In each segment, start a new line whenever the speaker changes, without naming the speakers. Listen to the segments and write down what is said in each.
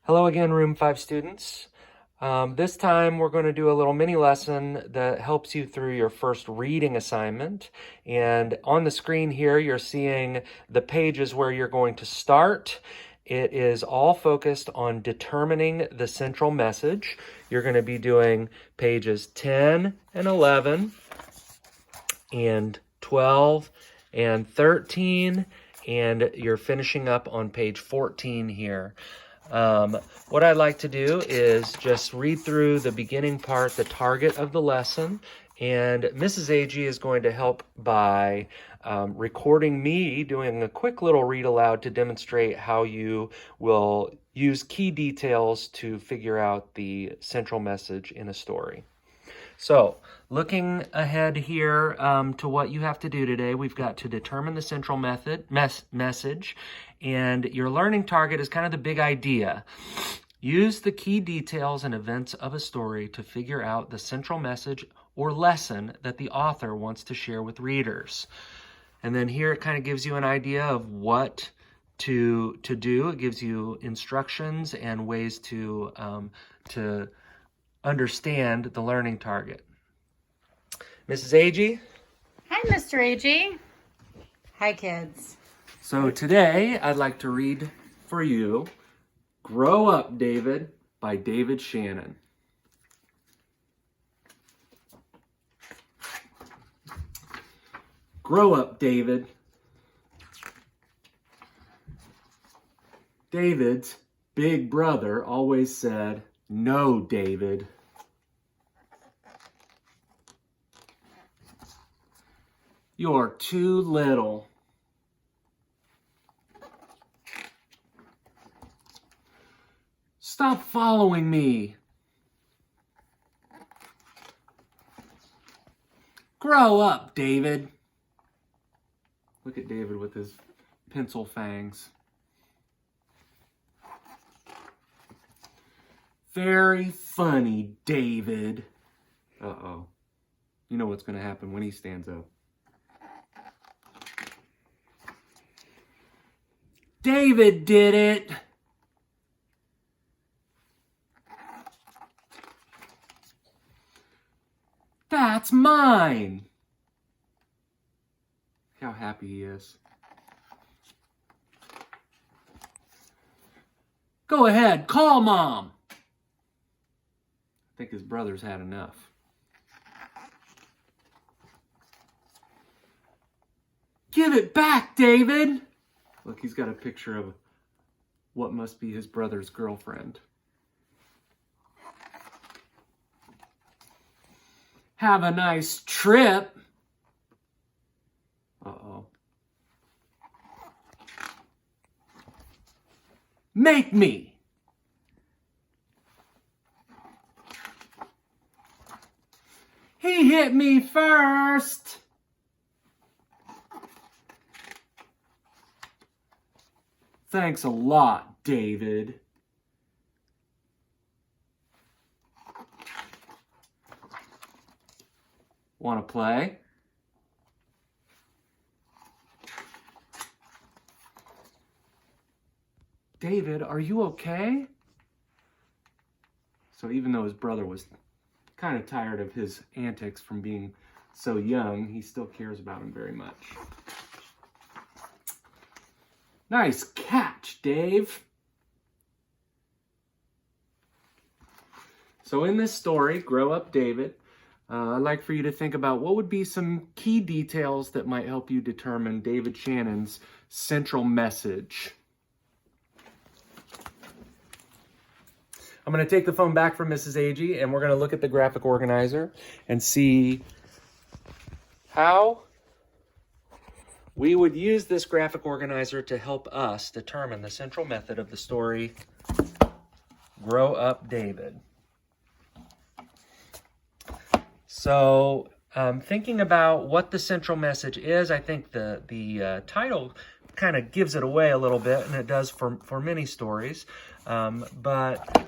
Hello again, Room 5 students. This time we're going to do a little mini lesson that helps you through your first reading assignment. And on the screen here, you're seeing the pages where you're going to start. It is all focused on determining the central message. You're going to be doing pages 10 and 11 and 12 and 13, and you're finishing up on page 14 here. What I'd like to do is just read through the beginning part, the target of the lesson, and Mrs. Agee is going to help by recording me doing a quick little read aloud to demonstrate how you will use key details to figure out the central message in a story. So, looking ahead here to what you have to do today, we've got to determine the central message, and your learning target is kind of the big idea. Use the key details and events of a story to figure out the central message or lesson that the author wants to share with readers. And then here it kind of gives you an idea of what to do. It gives you instructions and ways to understand the learning target. Mrs. Agee?
Hi, Mr. Agee. Hi, kids.
So today I'd like to read for you Grow Up, David by David Shannon. Grow up, David. David's big brother always said, "No, David. You're too little." Stop following me. Grow up, David. Look at David with his pencil fangs. Very funny, David. Uh-oh. You know what's going to happen when he stands up. David did it. That's mine. How happy he is. Go ahead, call Mom. I think his brother's had enough. Give it back, David. Look, he's got a picture of what must be his brother's girlfriend. Have a nice trip. Uh-oh. Make me. He hit me first. Thanks a lot, David. Want to play? David, are you okay? So even though his brother was kind of tired of his antics from being so young, he still cares about him very much. Nice catch, Dave. So in this story, Grow Up, David, I'd like for you to think about what would be some key details that might help you determine David Shannon's central message. I'm going to take the phone back from Mrs. Agee, and we're going to look at the graphic organizer and see how we would use this graphic organizer to help us determine the central method of the story, Grow Up, David. So, thinking about what the central message is, I think the title kind of gives it away a little bit, and it does for many stories. But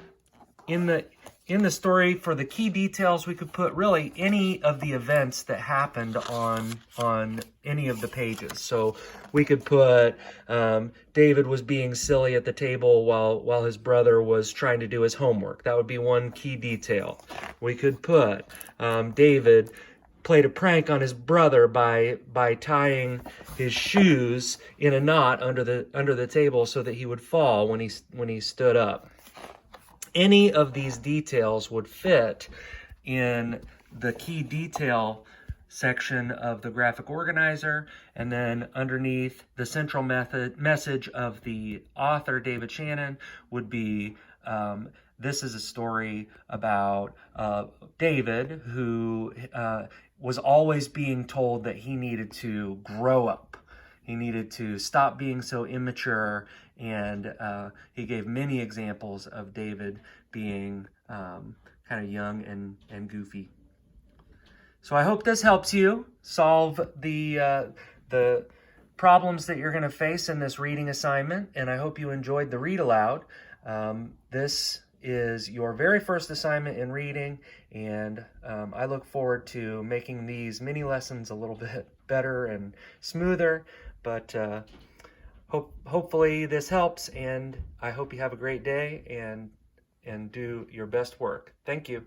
in in the story, for the key details, we could put really any of the events that happened on any of the pages. So we could put David was being silly at the table while his brother was trying to do his homework. That would be one key detail. We could put David played a prank on his brother by tying his shoes in a knot under the table so that he would fall when he stood up. Any of these details would fit in the key detail section of the graphic organizer, and then underneath, the central message of the author, David Shannon, would be this is a story about David who was always being told that he needed to grow up. He needed to stop being so immature, and he gave many examples of David being kind of young and goofy. So I hope this helps you solve the problems that you're going to face in this reading assignment, and I hope you enjoyed the read aloud. This is your very first assignment in reading, and I look forward to making these mini lessons a little bit better and smoother, but hopefully this helps, and I hope you have a great day and do your best work. Thank you.